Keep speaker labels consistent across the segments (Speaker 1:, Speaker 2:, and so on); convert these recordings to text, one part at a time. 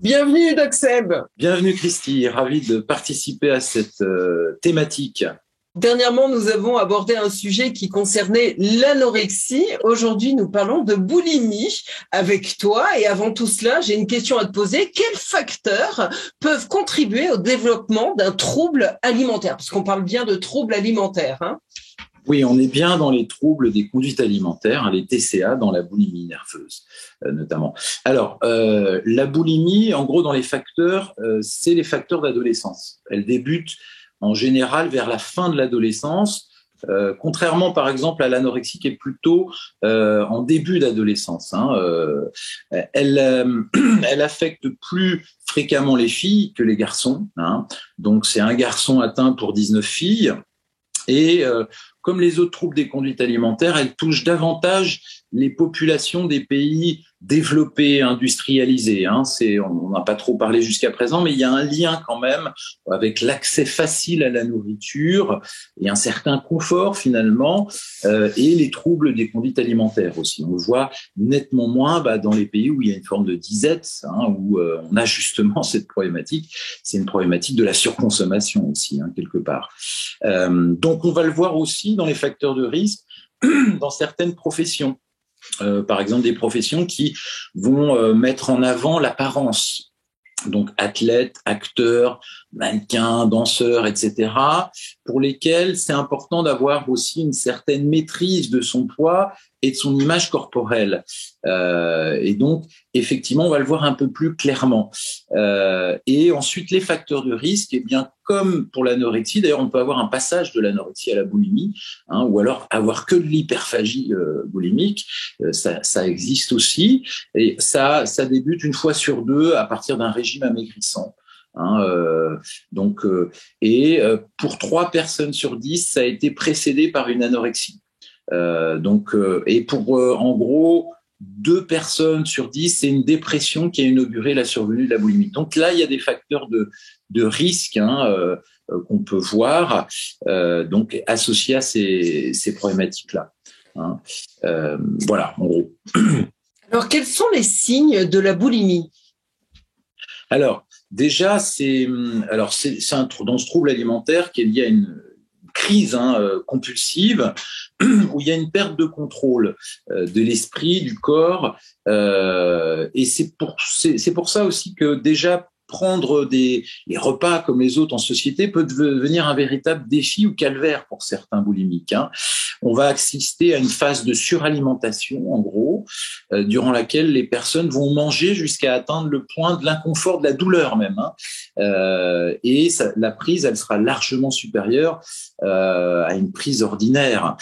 Speaker 1: Bienvenue, Doc Seb.
Speaker 2: Bienvenue Christy, ravi de participer à cette thématique.
Speaker 1: Dernièrement, nous avons abordé un sujet qui concernait l'anorexie. Aujourd'hui, nous parlons de boulimie avec toi. Et avant tout cela, j'ai une question à te poser. Quels facteurs peuvent contribuer au développement d'un trouble alimentaire? Parce qu'on parle bien de troubles alimentaires, hein.
Speaker 2: Oui, on est bien dans les troubles des conduites alimentaires, les TCA, dans la boulimie nerveuse notamment. Alors, la boulimie, en gros, dans les facteurs, c'est les facteurs d'adolescence. Elle débute en général vers la fin de l'adolescence, contrairement par exemple à l'anorexie qui est plutôt en début d'adolescence. Elle affecte plus fréquemment les filles que les garçons. Donc, c'est un garçon atteint pour 19 filles. Et comme les autres troubles des conduites alimentaires, elle touche davantage les populations des pays développés, industrialisés. On n'a pas trop parlé jusqu'à présent, mais il y a un lien quand même avec l'accès facile à la nourriture et un certain confort finalement, et les troubles des conduites alimentaires aussi. On le voit nettement moins dans les pays où il y a une forme de disette, où on a justement cette problématique. C'est une problématique de la surconsommation aussi, quelque part. Donc on va le voir aussi dans les facteurs de risque dans certaines professions. Par exemple, des professions qui vont mettre en avant l'apparence. Donc, athlètes, acteurs, mannequins, danseurs, etc., pour lesquels c'est important d'avoir aussi une certaine maîtrise de son poids et de son image corporelle. Et donc, effectivement, on va le voir un peu plus clairement. Et ensuite, les facteurs de risque, eh bien, comme pour l'anorexie, d'ailleurs, on peut avoir un passage de l'anorexie à la boulimie, ou alors avoir que de l'hyperphagie boulimique. Ça existe aussi. Et ça débute une fois sur deux à partir d'un régime amaigrissant. Pour 3 personnes sur 10, ça a été précédé par une anorexie. Et pour en gros 2 personnes sur 10, c'est une dépression qui a inauguré la survenue de la boulimie. Donc là, il y a des facteurs de risque qu'on peut voir, donc associés à ces problématiques-là. Voilà, en gros.
Speaker 1: Alors, quels sont les signes de la boulimie?
Speaker 2: Alors, déjà, dans ce trouble alimentaire qui est lié à une crise compulsive où il y a une perte de contrôle de l'esprit, du corps, et c'est pour ça aussi que déjà prendre les repas comme les autres en société peut devenir un véritable défi ou calvaire pour certains boulimiques. On va assister à une phase de suralimentation, en gros, durant laquelle les personnes vont manger jusqu'à atteindre le point de l'inconfort, de la douleur même. Et la prise, elle sera largement supérieure à une prise ordinaire.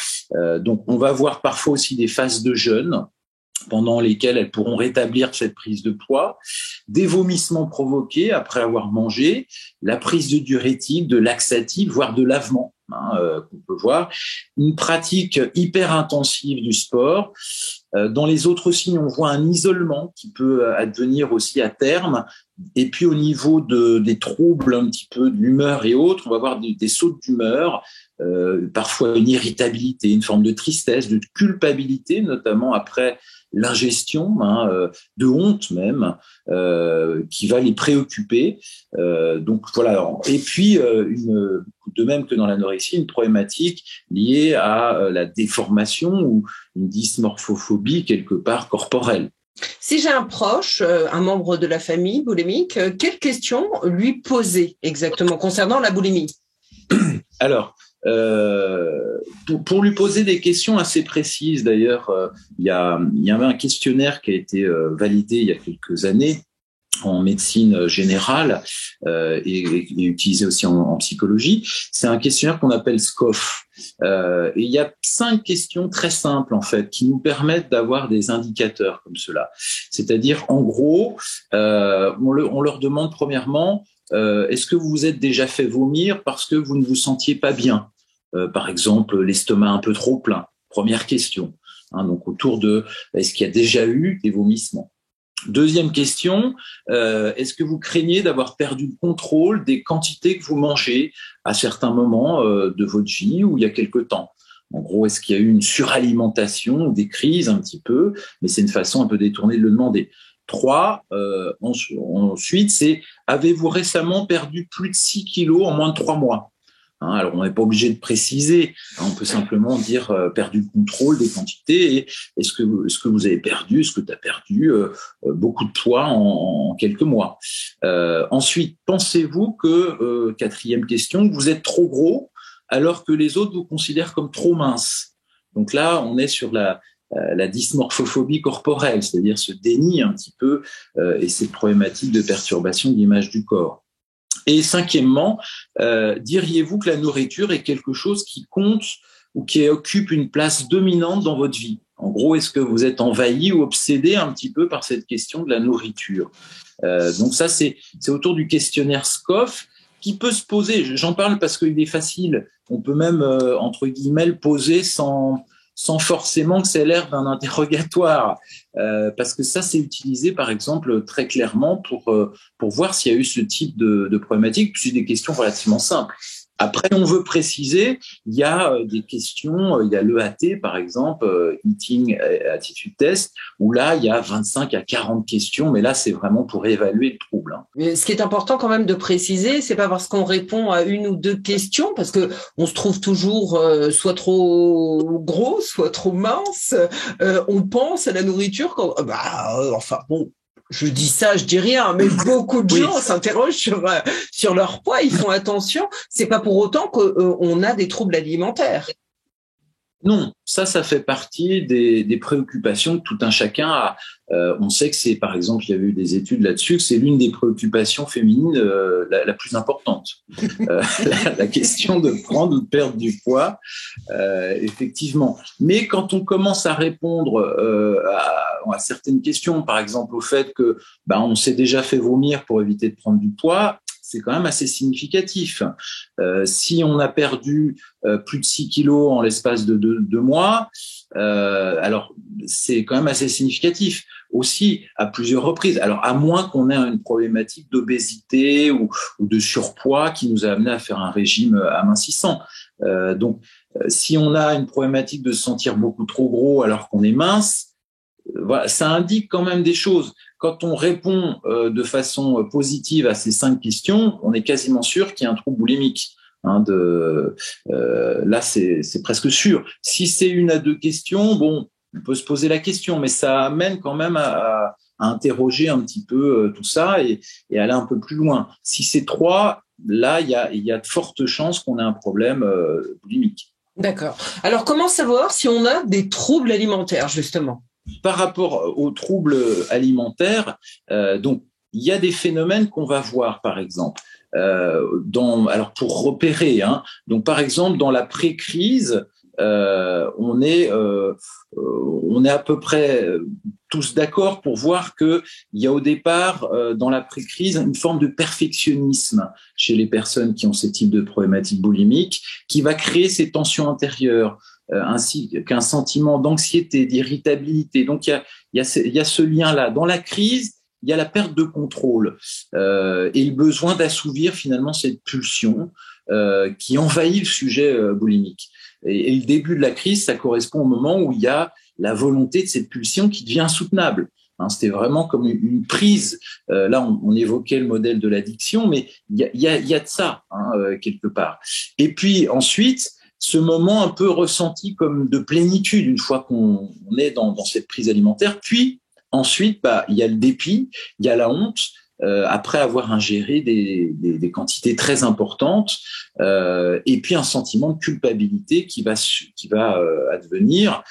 Speaker 2: Donc, on va voir parfois aussi des phases de jeûne, pendant lesquelles elles pourront rétablir cette prise de poids, des vomissements provoqués après avoir mangé, la prise de diurétiques, de laxatifs, voire de lavement, qu'on peut voir, une pratique hyper intensive du sport. Dans les autres signes, on voit un isolement qui peut advenir aussi à terme. Et puis au niveau des troubles un petit peu de l'humeur et autres, on va avoir des sauts d'humeur, parfois une irritabilité, une forme de tristesse, de culpabilité, notamment après l'ingestion, de honte même, qui va les préoccuper. Donc voilà. Et puis, de même que dans l'anorexie, une problématique liée à la déformation ou une dysmorphophobie quelque part corporelle.
Speaker 1: Si j'ai un proche, un membre de la famille boulimique, quelles questions lui poser exactement concernant la boulimie?
Speaker 2: Alors, pour lui poser des questions assez précises, d'ailleurs, il y avait un questionnaire qui a été validé il y a quelques années en médecine générale et utilisé aussi en psychologie. C'est un questionnaire qu'on appelle SCOFF. Et il y a 5 questions très simples en fait qui nous permettent d'avoir des indicateurs comme cela. C'est-à-dire, en gros, on leur demande premièrement, est-ce que vous vous êtes déjà fait vomir parce que vous ne vous sentiez pas bien? Par exemple, l'estomac un peu trop plein. Première question. Donc autour de, est-ce qu'il y a déjà eu des vomissements? Deuxième question, est-ce que vous craignez d'avoir perdu le contrôle des quantités que vous mangez à certains moments de votre vie ou il y a quelque temps? En gros, est-ce qu'il y a eu une suralimentation ou des crises un petit peu? Mais c'est une façon un peu détournée de le demander. 3, ensuite, c'est avez-vous récemment perdu plus de 6 kilos en moins de 3 mois? Alors, on n'est pas obligé de préciser. On peut simplement dire perdu le contrôle des quantités. Et est-ce que vous avez perdu, est-ce que tu as perdu beaucoup de poids en quelques mois? Ensuite, pensez-vous que, quatrième question, vous êtes trop gros alors que les autres vous considèrent comme trop mince? Donc là, on est sur la dysmorphophobie corporelle, c'est-à-dire ce déni un petit peu et cette problématique de perturbation de l'image du corps. Et cinquièmement, diriez-vous que la nourriture est quelque chose qui compte ou qui occupe une place dominante dans votre vie? En gros, est-ce que vous êtes envahi ou obsédé un petit peu par cette question de la nourriture? Donc ça, c'est autour du questionnaire SCOFF qui peut se poser. J'en parle parce qu'il est facile. On peut même, entre guillemets, le poser sans forcément que ça ait l'air d'un interrogatoire, parce que ça, c'est utilisé, par exemple, très clairement pour voir s'il y a eu ce type de problématique. C'est des questions relativement simples. Après, on veut préciser, il y a des questions, il y a l'EAT, par exemple, Eating Attitude Test, où là, il y a 25 à 40 questions, mais là, c'est vraiment pour évaluer le trouble.
Speaker 1: Mais ce qui est important quand même de préciser, c'est pas parce qu'on répond à une ou deux questions, parce que on se trouve toujours soit trop gros, soit trop mince, on pense à la nourriture quand, enfin bon. Je dis ça, je dis rien, mais beaucoup de gens s'interrogent sur leur poids, ils font attention. C'est pas pour autant qu'on a des troubles alimentaires.
Speaker 2: Non, ça fait partie des préoccupations que tout un chacun a. On sait que c'est, par exemple, il y avait eu des études là-dessus, que c'est l'une des préoccupations féminines la plus importante. La question de prendre ou de perdre du poids, effectivement. Mais quand on commence à répondre à certaines questions, par exemple au fait que on s'est déjà fait vomir pour éviter de prendre du poids, c'est quand même assez significatif. Si on a perdu plus de 6 kilos en l'espace de deux mois, alors c'est quand même assez significatif. Aussi, à plusieurs reprises. Alors, à moins qu'on ait une problématique d'obésité ou de surpoids qui nous a amené à faire un régime amincissant. Donc, si on a une problématique de se sentir beaucoup trop gros alors qu'on est mince, voilà, ça indique quand même des choses. Quand on répond de façon positive à ces 5 questions, on est quasiment sûr qu'il y a un trouble boulimique. Là, c'est presque sûr. Si c'est 1 à 2 questions, bon, on peut se poser la question, mais ça amène quand même à interroger un petit peu tout ça et aller un peu plus loin. Si c'est 3, là, il y a de fortes chances qu'on ait un problème boulimique.
Speaker 1: D'accord. Alors, comment savoir si on a des troubles alimentaires, justement ?
Speaker 2: Par rapport aux troubles alimentaires, donc il y a des phénomènes qu'on va voir, par exemple. Alors pour repérer, donc par exemple dans la pré-crise, on est à peu près tous d'accord pour voir que il y a au départ dans la pré-crise une forme de perfectionnisme chez les personnes qui ont ce type de problématique boulimique qui va créer ces tensions intérieures. Ainsi qu'un sentiment d'anxiété, d'irritabilité. Donc, il y a ce lien-là. Dans la crise, il y a la perte de contrôle et le besoin d'assouvir finalement cette pulsion qui envahit le sujet boulimique. Et le début de la crise, ça correspond au moment où il y a la volonté de cette pulsion qui devient insoutenable. C'était vraiment comme une prise. Là, on évoquait le modèle de l'addiction, mais il y a de ça quelque part. Et puis ensuite, ce moment un peu ressenti comme de plénitude une fois qu'on est dans cette prise alimentaire. Puis ensuite, il y a le dépit, il y a la honte, après avoir ingéré des quantités très importantes, et puis un sentiment de culpabilité qui va advenir,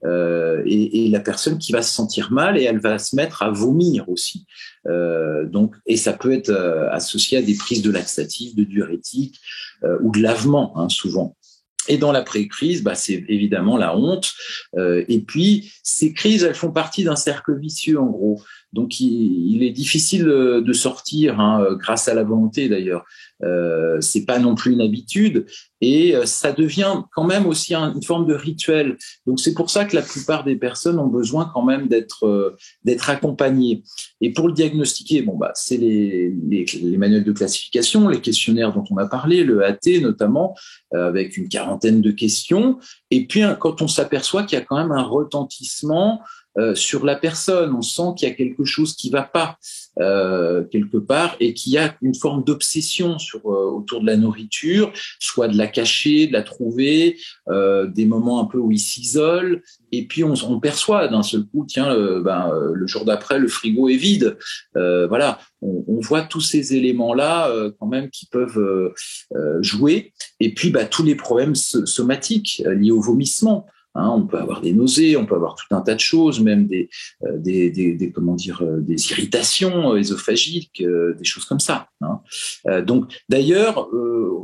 Speaker 2: et la personne qui va se sentir mal et elle va se mettre à vomir aussi. Donc, et ça peut être associé à des prises de laxatifs, de diurétiques ou de lavement, souvent. Et dans la pré-crise, c'est évidemment la honte. Et puis, ces crises, elles font partie d'un cercle vicieux, en gros. Donc, il est difficile de sortir, grâce à la volonté d'ailleurs. C'est pas non plus une habitude. Et ça devient quand même aussi une forme de rituel. Donc, c'est pour ça que la plupart des personnes ont besoin quand même d'être accompagnées. Et pour le diagnostiquer, c'est les manuels de classification, les questionnaires dont on a parlé, le AT notamment, avec une 40aine de questions. Et puis, quand on s'aperçoit qu'il y a quand même un retentissement sur la personne. On sent qu'il y a quelque chose qui va pas quelque part et qu'il y a une forme d'obsession autour de la nourriture, soit de la cacher, de la trouver, des moments un peu où il s'isole. Et puis on perçoit d'un seul coup, tiens, le jour d'après, le frigo est vide. Voilà, on voit tous ces éléments-là quand même qui peuvent jouer. Et puis tous les problèmes somatiques liés au vomissement. On peut avoir des nausées, on peut avoir tout un tas de choses, même des irritations ésophagiques, des choses comme ça. Donc, d'ailleurs,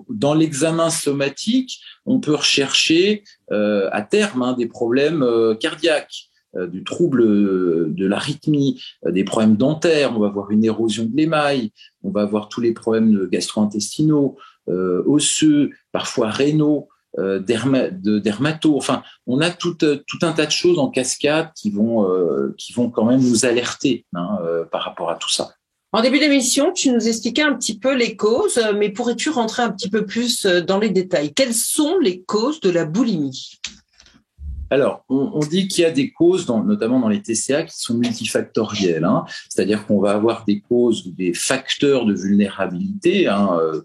Speaker 2: dans l'examen somatique, on peut rechercher à terme des problèmes cardiaques, du trouble de l'arythmie, des problèmes dentaires. On va avoir une érosion de l'émail, on va avoir tous les problèmes gastro-intestinaux, osseux, parfois rénaux. Dermato, enfin, on a tout un tas de choses en cascade qui vont quand même nous alerter par rapport à tout ça.
Speaker 1: En début d'émission, tu nous expliquais un petit peu les causes, mais pourrais-tu rentrer un petit peu plus dans les détails? Quelles sont les causes de la boulimie?
Speaker 2: Alors, on dit qu'il y a des causes, notamment dans les TCA, qui sont multifactorielles. C'est-à-dire qu'on va avoir des causes ou des facteurs de vulnérabilité,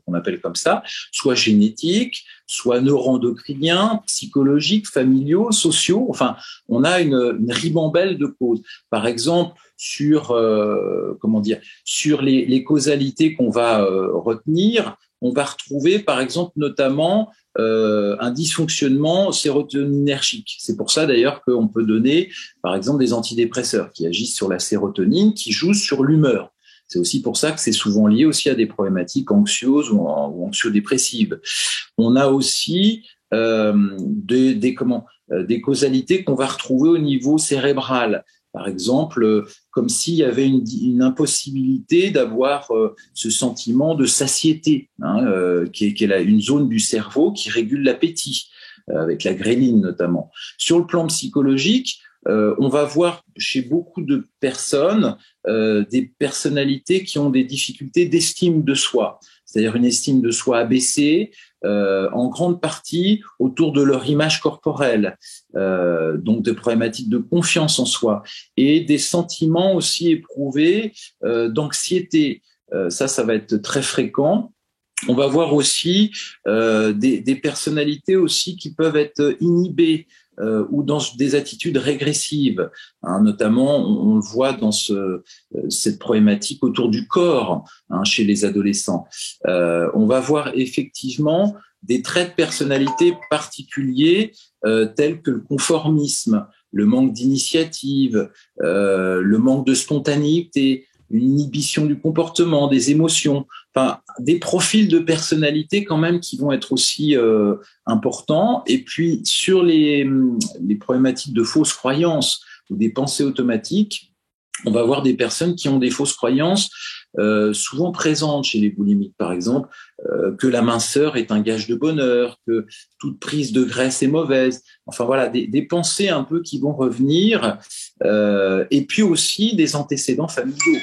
Speaker 2: qu'on appelle comme ça, soit génétiques, soit neuroendocriniens, psychologiques, familiaux, sociaux. Enfin, on a une ribambelle de causes. Par exemple, sur les causalités qu'on va retenir, on va retrouver, par exemple, notamment un dysfonctionnement sérotoninergique. C'est pour ça d'ailleurs qu'on peut donner, par exemple, des antidépresseurs qui agissent sur la sérotonine, qui jouent sur l'humeur. C'est aussi pour ça que c'est souvent lié aussi à des problématiques anxieuses ou anxio-dépressives. On a aussi des causalités qu'on va retrouver au niveau cérébral. Par exemple, comme s'il y avait une impossibilité d'avoir ce sentiment de satiété, qui est une zone du cerveau qui régule l'appétit, avec la gréline notamment. Sur le plan psychologique, on va voir chez beaucoup de personnes des personnalités qui ont des difficultés d'estime de soi, c'est-à-dire une estime de soi abaissée, en grande partie autour de leur image corporelle, donc de problématiques de confiance en soi et des sentiments aussi éprouvés d'anxiété. Ça va être très fréquent. On va voir aussi des personnalités aussi qui peuvent être inhibées ou dans des attitudes régressives, notamment on le voit dans cette problématique autour du corps chez les adolescents. On va voir effectivement des traits de personnalité particuliers tels que le conformisme, le manque d'initiative, le manque de spontanéité, une inhibition du comportement, des émotions, enfin des profils de personnalité quand même qui vont être aussi importants. Et puis sur les problématiques de fausses croyances ou des pensées automatiques, on va avoir des personnes qui ont des fausses croyances souvent présentes chez les boulimiques, par exemple, que la minceur est un gage de bonheur, que toute prise de graisse est mauvaise. Enfin voilà, des pensées un peu qui vont revenir, et puis aussi des antécédents familiaux.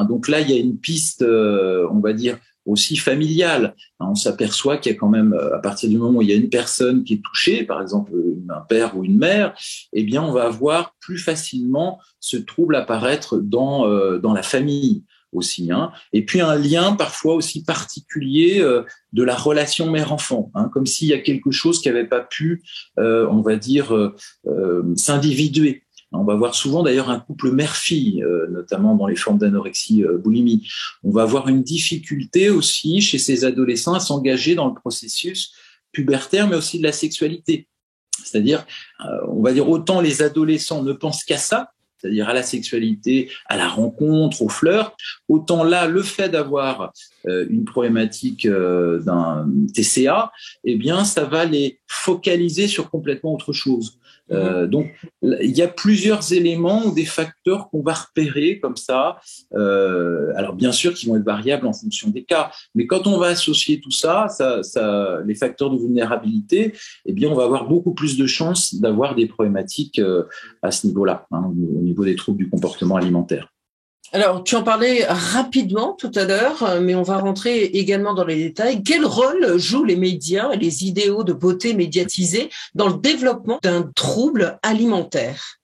Speaker 2: Donc là, il y a une piste, on va dire, aussi familiale. On s'aperçoit qu'il y a quand même, à partir du moment où il y a une personne qui est touchée, par exemple un père ou une mère, eh bien, on va voir plus facilement ce trouble apparaître dans la famille aussi. Et puis un lien parfois aussi particulier de la relation mère-enfant, comme s'il y a quelque chose qui n'avait pas pu, on va dire, s'individuer. On va voir souvent d'ailleurs un couple mère-fille, notamment dans les formes d'anorexie boulimie. On va avoir une difficulté aussi chez ces adolescents à s'engager dans le processus pubertaire, mais aussi de la sexualité. C'est-à-dire, on va dire autant les adolescents ne pensent qu'à ça, c'est-à-dire à la sexualité, à la rencontre, aux fleurs, autant là, le fait d'avoir une problématique d'un TCA, eh bien, ça va les focaliser sur complètement autre chose. Donc, il y a plusieurs éléments ou des facteurs qu'on va repérer comme ça. Alors, bien sûr, qui vont être variables en fonction des cas. Mais quand on va associer tout ça, les facteurs de vulnérabilité, eh bien, on va avoir beaucoup plus de chances d'avoir des problématiques à ce niveau-là, au niveau des troubles du comportement alimentaire.
Speaker 1: Alors, tu en parlais rapidement tout à l'heure, mais on va rentrer également dans les détails. Quel rôle jouent les médias et les idéaux de beauté médiatisés dans le développement d'un trouble alimentaire ?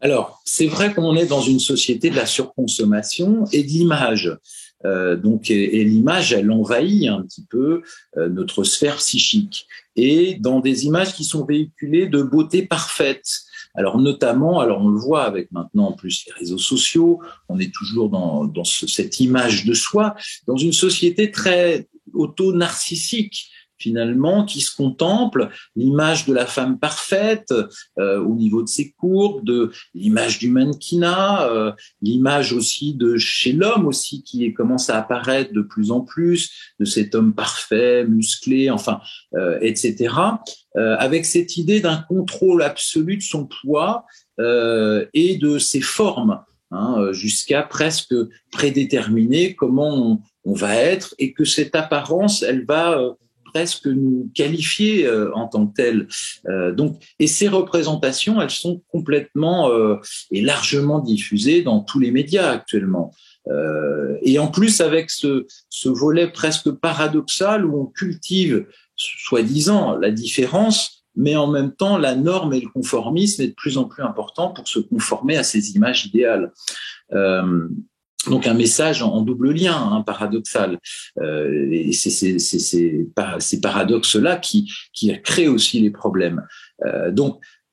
Speaker 2: Alors, c'est vrai qu'on est dans une société de la surconsommation et de l'image. Et l'image, elle envahit un petit peu notre sphère psychique. Et dans des images qui sont véhiculées de beauté parfaite. Alors notamment, on le voit avec maintenant en plus les réseaux sociaux, on est toujours dans cette image de soi, dans une société très auto-narcissique finalement, qui se contemple, l'image de la femme parfaite au niveau de ses courbes, de l'image du mannequinat, l'image aussi de chez l'homme aussi qui commence à apparaître de plus en plus, de cet homme parfait, musclé, etc. Avec cette idée d'un contrôle absolu de son poids et de ses formes, jusqu'à presque prédéterminer comment on va être, et que cette apparence, elle va presque nous qualifier en tant que telle. Et ces représentations, elles sont complètement et largement diffusées dans tous les médias actuellement. Et en plus, avec ce volet presque paradoxal où on cultive, soi-disant, la différence, mais en même temps, la norme et le conformisme est de plus en plus important pour se conformer à ces images idéales. Donc un message en double lien, paradoxal. Et c'est ces paradoxes-là qui créent aussi les problèmes.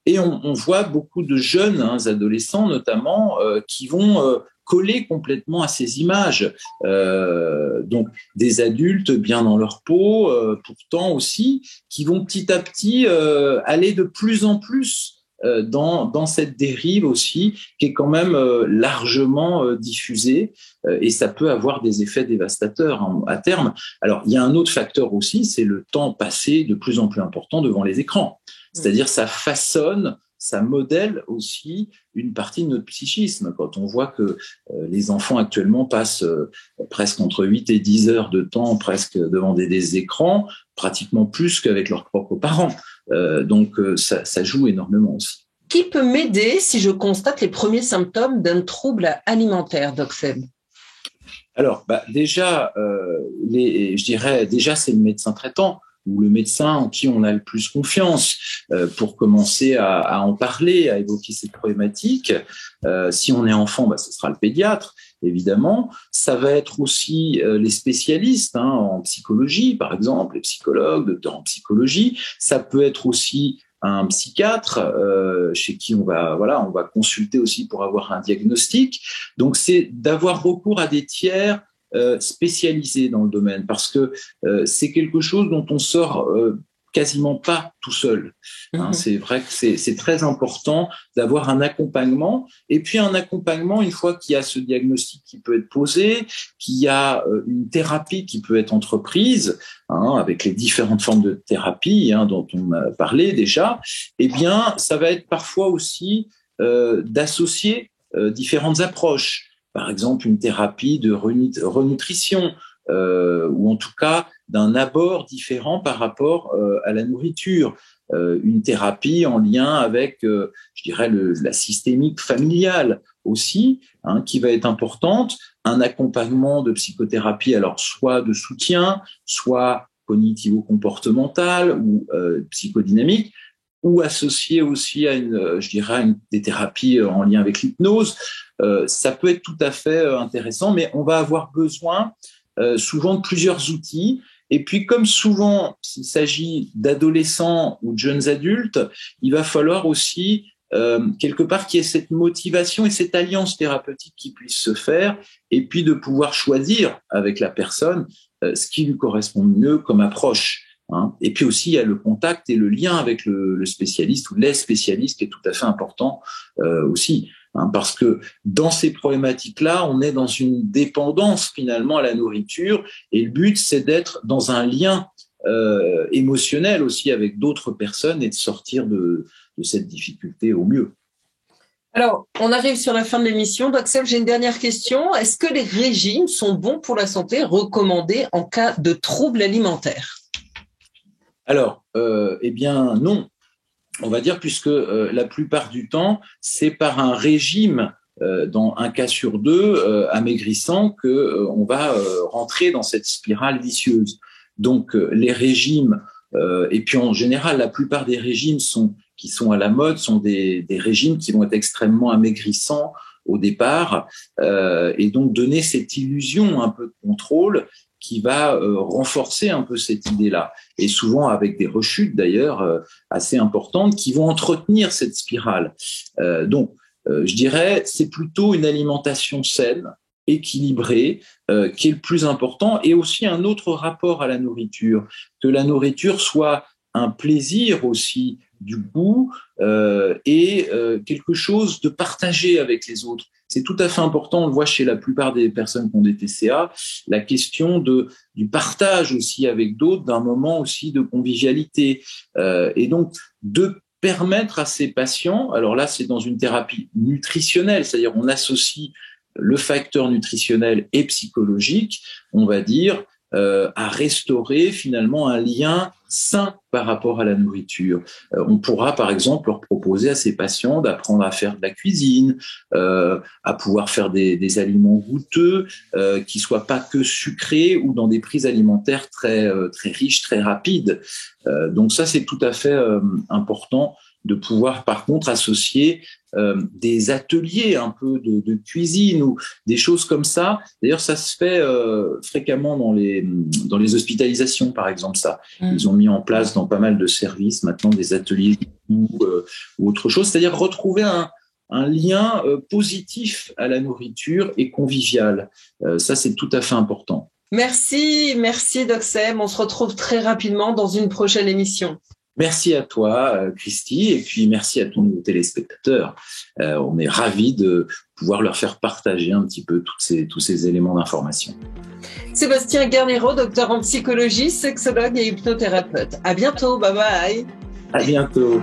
Speaker 2: Et on voit beaucoup de jeunes, adolescents notamment, qui vont coller complètement à ces images. Donc des adultes bien dans leur peau, pourtant aussi, qui vont petit à petit aller de plus en plus dans cette dérive aussi, qui est quand même largement diffusée, et ça peut avoir des effets dévastateurs à terme. Alors, il y a un autre facteur aussi, c'est le temps passé de plus en plus important devant les écrans. C'est-à-dire, ça façonne, ça modèle aussi une partie de notre psychisme. Quand on voit que les enfants actuellement passent presque entre 8 et 10 heures de temps presque devant des écrans, pratiquement plus qu'avec leurs propres parents. Ça joue énormément aussi.
Speaker 1: Qui peut m'aider si je constate les premiers symptômes d'un trouble alimentaire, Doc Seb?
Speaker 2: Alors, déjà, je dirais, c'est le médecin traitant ou le médecin en qui on a le plus confiance pour commencer à en parler, à évoquer cette problématique. Si on est enfant, ce sera le pédiatre, évidemment. Ça va être aussi les spécialistes en psychologie, par exemple, les psychologues, docteurs en psychologie. Ça peut être aussi un psychiatre chez qui on va consulter aussi pour avoir un diagnostic. Donc, c'est d'avoir recours à des tiers spécialisés dans le domaine, parce que c'est quelque chose dont on sort quasiment pas tout seul. C'est vrai que c'est très important d'avoir un accompagnement, et puis un accompagnement une fois qu'il y a ce diagnostic qui peut être posé, qu'il y a une thérapie qui peut être entreprise, avec les différentes formes de thérapie dont on a parlé déjà. Eh bien, ça va être parfois aussi d'associer différentes approches. Par exemple, une thérapie de renutrition, ou en tout cas d'un abord différent par rapport à la nourriture. Une thérapie en lien avec, je dirais, la systémique familiale aussi, qui va être importante. Un accompagnement de psychothérapie, alors soit de soutien, soit cognitivo-comportemental ou psychodynamique, ou associé aussi à des thérapies en lien avec l'hypnose. Ça peut être tout à fait intéressant, mais on va avoir besoin souvent de plusieurs outils. Et puis, comme souvent, s'il s'agit d'adolescents ou de jeunes adultes, il va falloir aussi quelque part qu'il y ait cette motivation et cette alliance thérapeutique qui puisse se faire, et puis de pouvoir choisir avec la personne ce qui lui correspond mieux comme approche. Et puis aussi, il y a le contact et le lien avec le spécialiste ou les spécialistes qui est tout à fait important aussi. Parce que dans ces problématiques-là, on est dans une dépendance finalement à la nourriture, et le but, c'est d'être dans un lien émotionnel aussi avec d'autres personnes et de sortir de cette difficulté au mieux.
Speaker 1: Alors, on arrive sur la fin de l'émission. Doc Seb, j'ai une dernière question. Est-ce que les régimes sont bons pour la santé, recommandés en cas de troubles alimentaires?
Speaker 2: Alors, eh bien non. On va dire, puisque la plupart du temps, c'est par un régime, dans un cas sur deux, amaigrissant, qu'on va rentrer dans cette spirale vicieuse. Donc, les régimes, et puis en général, la plupart des régimes sont qui sont à la mode sont des régimes qui vont être extrêmement amaigrissants au départ, et donc donner cette illusion un peu de contrôle qui va renforcer un peu cette idée-là, et souvent avec des rechutes d'ailleurs assez importantes qui vont entretenir cette spirale. Donc, je dirais, c'est plutôt une alimentation saine, équilibrée, qui est le plus important, et aussi un autre rapport à la nourriture, que la nourriture soit un plaisir aussi du goût et quelque chose de partagé avec les autres. C'est tout à fait important, on le voit chez la plupart des personnes qui ont des TCA, la question du partage aussi avec d'autres, d'un moment aussi de convivialité. Et donc, de permettre à ces patients, alors là c'est dans une thérapie nutritionnelle, c'est-à-dire on associe le facteur nutritionnel et psychologique, on va dire, à restaurer finalement un lien sain par rapport à la nourriture. On pourra par exemple leur proposer à ces patients d'apprendre à faire de la cuisine, à pouvoir faire des aliments goûteux, qui soient pas que sucrés ou dans des prises alimentaires très riches, très rapides. Donc ça c'est tout à fait important de pouvoir par contre associer des ateliers un peu de cuisine ou des choses comme ça. D'ailleurs, ça se fait fréquemment dans les hospitalisations, par exemple, ça. Ils ont mis en place dans pas mal de services maintenant des ateliers ou autre chose, c'est-à-dire retrouver un lien positif à la nourriture et convivial. Ça, c'est tout à fait important.
Speaker 1: Merci Doc Sem. On se retrouve très rapidement dans une prochaine émission.
Speaker 2: Merci à toi, Christy, et puis merci à tous nos téléspectateurs. On est ravis de pouvoir leur faire partager un petit peu tous ces éléments d'information.
Speaker 1: Sébastien Garnero, docteur en psychologie, sexologue et hypnothérapeute. À bientôt, bye bye.
Speaker 2: À bientôt.